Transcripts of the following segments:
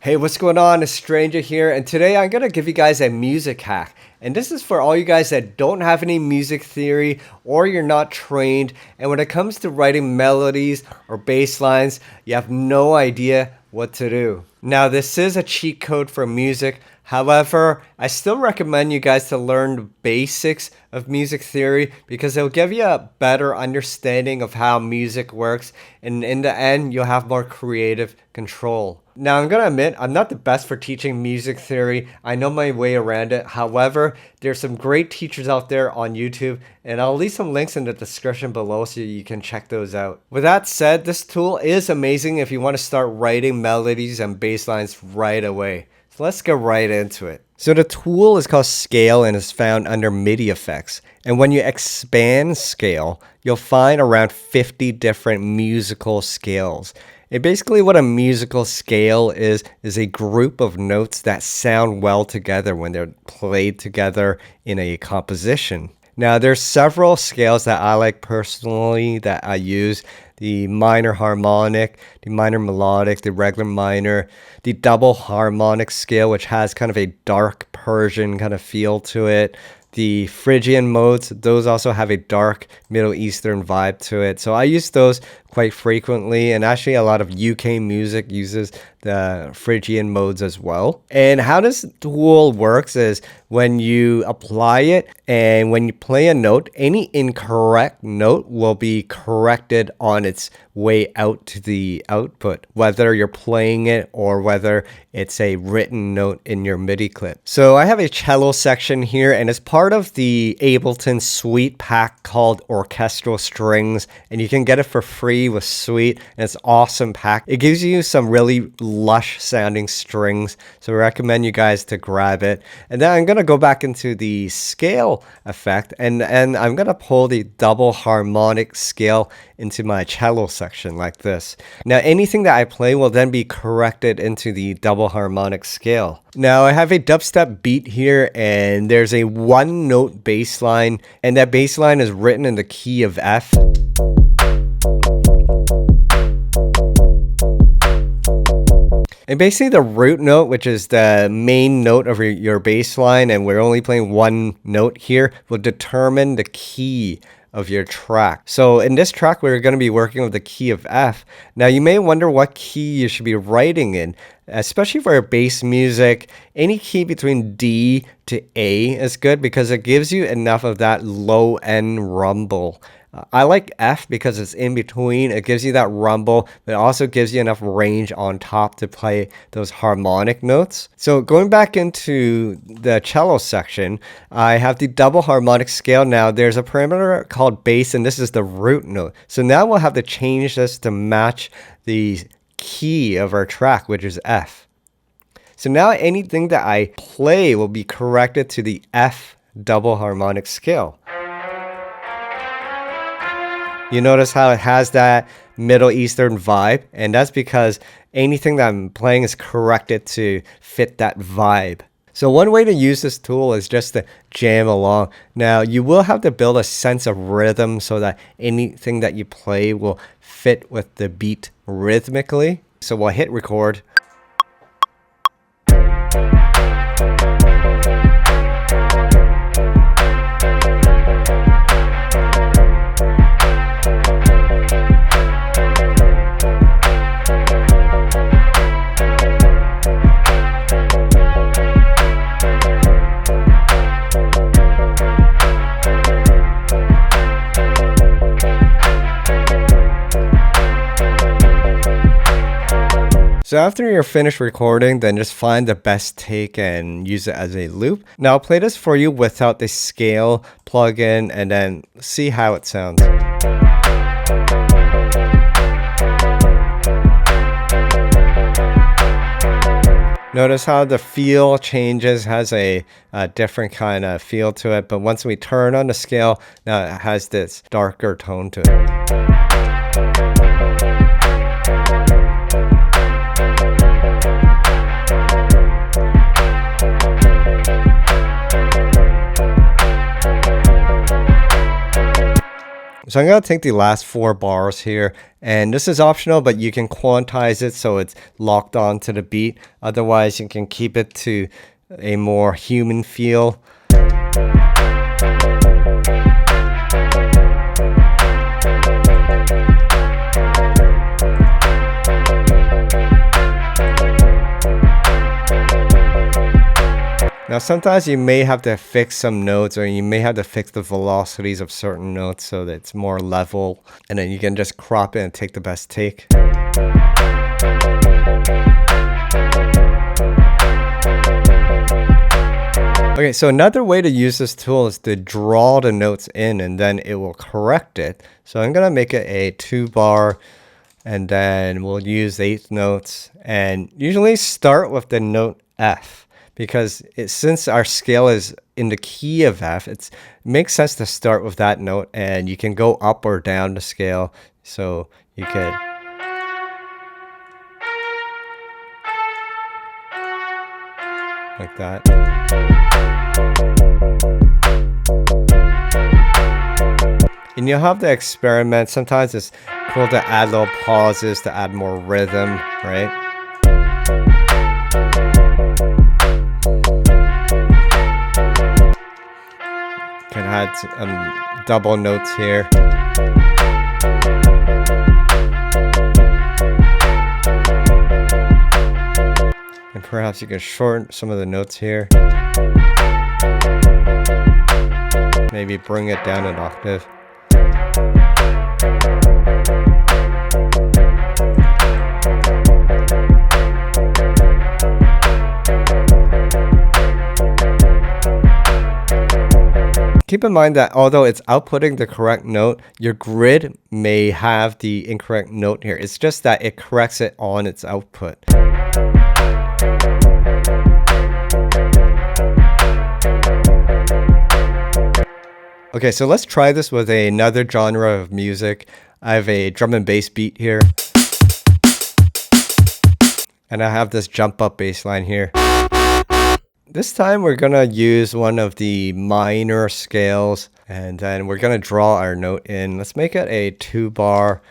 Hey, what's going on? It's Stranger here, and today I'm gonna give you guys a music hack. And this is for all you guys that don't have any music theory or you're not trained, and when it comes to writing melodies or bass lines, you have no idea what to do. Now, this is a cheat code for music. However, I still recommend you guys to learn the basics of music theory because it'll give you a better understanding of how music works, and in the end, you'll have more creative control. Now, I'm gonna admit, I'm not the best for teaching music theory. I know my way around it. However, there's some great teachers out there on YouTube, and I'll leave some links in the description below so you can check those out. With that said, this tool is amazing if you want to start writing melodies and bass lines right away. So let's get right into it. So the tool is called Scale and is found under MIDI effects. And when you expand Scale, you'll find around 50 different musical scales. And basically what a musical scale is a group of notes that sound well together when they're played together in a composition. Now there's several scales that I like personally that I use. The minor harmonic, the minor melodic, the regular minor, the double harmonic scale, which has kind of a dark Persian kind of feel to it. The Phrygian modes, those also have a dark Middle Eastern vibe to it. So I use those quite frequently, and actually a lot of UK music uses the Phrygian modes as well. And how this tool works is when you apply it and when you play a note, any incorrect note will be corrected on its way out to the output, whether you're playing it or whether it's a written note in your MIDI clip. So I have a cello section here, and it's part of the Ableton Suite pack called Orchestral Strings, and you can get it for free with Suite, and it's an awesome pack. It gives you some really lush sounding strings, so I recommend you guys to grab it. And then I'm gonna go back into the scale effect, and I'm gonna pull the double harmonic scale into my cello section like this. Now anything that I play will then be corrected into the double harmonic scale. Now I have a dubstep beat here, and there's a one note bass line, and that bass line is written in the key of F. And basically the root note, which is the main note of your bass line, and we're only playing one note here, will determine the key of your track. So in this track, we're going to be working with the key of F. Now you may wonder what key you should be writing in, especially for bass music. Any key between D to A is good because it gives you enough of that low end rumble. I like F because it's in between. It gives you that rumble, but it also gives you enough range on top to play those harmonic notes. So going back into the cello section, I have the double harmonic scale. Now there's a parameter called bass, and this is the root note. So now we'll have to change this to match the key of our track, which is F. So now anything that I play will be corrected to the F double harmonic scale. You notice how it has that Middle Eastern vibe, and that's because anything that I'm playing is corrected to fit that vibe. So one way to use this tool is just to jam along. Now you will have to build a sense of rhythm so that anything that you play will fit with the beat rhythmically. So we'll hit record. So after you're finished recording, then just find the best take and use it as a loop. Now I'll play this for you without the scale plugin and then see how it sounds. Notice how the feel changes, has a different kind of feel to it, but once we turn on the scale, now it has this darker tone to it. So I'm going to take the last 4 bars here, and this is optional, but you can quantize it so it's locked on to the beat. Otherwise, you can keep it to a more human feel. Now sometimes you may have to fix some notes, or you may have to fix the velocities of certain notes so that it's more level, and then you can just crop it and take the best take. Okay, so another way to use this tool is to draw the notes in, and then it will correct it. So I'm gonna make it a 2-bar, and then we'll use 8th notes, and usually start with the note F. Because since our scale is in the key of F, it makes sense to start with that note, and you can go up or down the scale. So you could like that. And you'll have to experiment. Sometimes it's cool to add little pauses to add more rhythm, right? Can add double notes here. And perhaps you can shorten some of the notes here. Maybe bring it down an octave. Keep in mind that although it's outputting the correct note, your grid may have the incorrect note here. It's just that it corrects it on its output. Okay, so let's try this with another genre of music. I have a drum and bass beat here. And I have this jump up bass line here. This time we're gonna use one of the minor scales, and then we're gonna draw our note in. Let's make it a 2-bar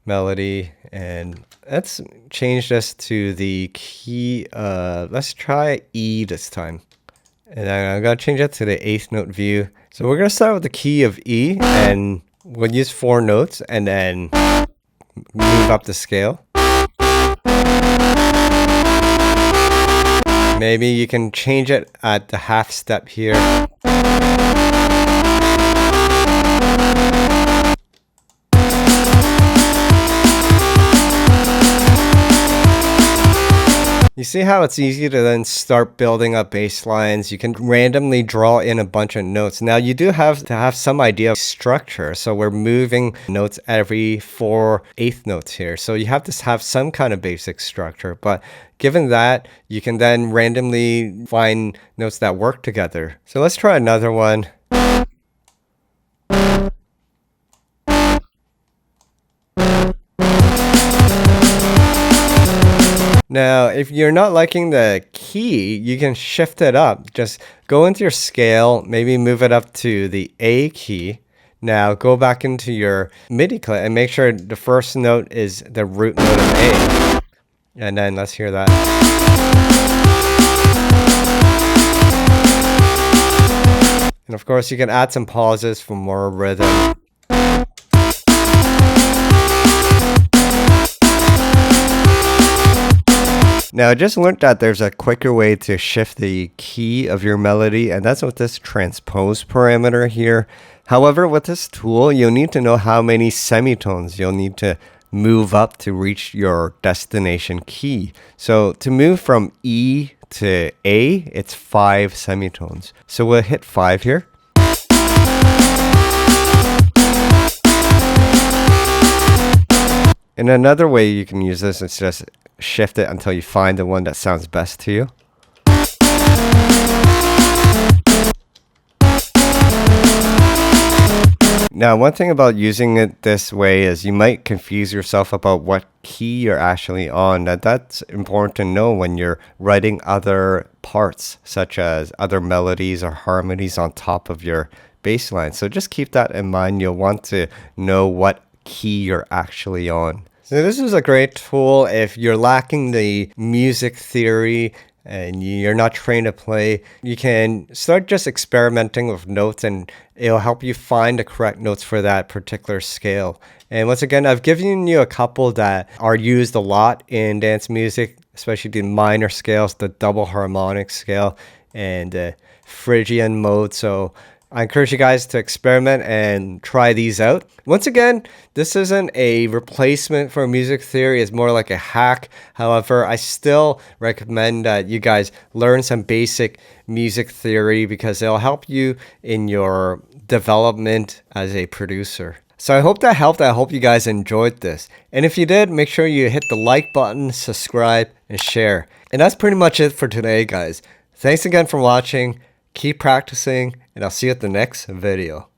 melody, and let's change this to the key. Let's try E this time. And then I'm gonna change it to the 8th note view. So we're gonna start with the key of E, and we'll use 4 notes and then move up the scale. Maybe you can change it at the half step here. You see how it's easy to then start building up bass lines. You can randomly draw in a bunch of notes. Now you do have to have some idea of structure. So we're moving notes every 4 8th notes here. So you have to have some kind of basic structure. But given that, you can then randomly find notes that work together. So let's try another one. Now, if you're not liking the key, you can shift it up. Just go into your scale, maybe move it up to the A key. Now go back into your MIDI clip and make sure the first note is the root note of A. And then let's hear that. And of course, you can add some pauses for more rhythm. Now, I just learned that there's a quicker way to shift the key of your melody, and that's with this transpose parameter here. However, with this tool, you'll need to know how many semitones you'll need to move up to reach your destination key. So to move from E to A, it's 5 semitones. So we'll hit 5 here. And another way you can use this is just shift it until you find the one that sounds best to you. Now, one thing about using it this way is you might confuse yourself about what key you're actually on. That's important to know when you're writing other parts, such as other melodies or harmonies on top of your bass line. So just keep that in mind. You'll want to know what key you're actually on. So this is a great tool if you're lacking the music theory and you're not trained to play. You can start just experimenting with notes and it'll help you find the correct notes for that particular scale. And once again, I've given you a couple that are used a lot in dance music, especially the minor scales, the double harmonic scale, and the Phrygian mode. So I encourage you guys to experiment and try these out. Once again, this isn't a replacement for music theory. It's more like a hack. However, I still recommend that you guys learn some basic music theory because it'll help you in your development as a producer. So I hope that helped. I hope you guys enjoyed this. And if you did, make sure you hit the like button, subscribe, and share. And that's pretty much it for today, guys. Thanks again for watching. Keep practicing, and I'll see you at the next video.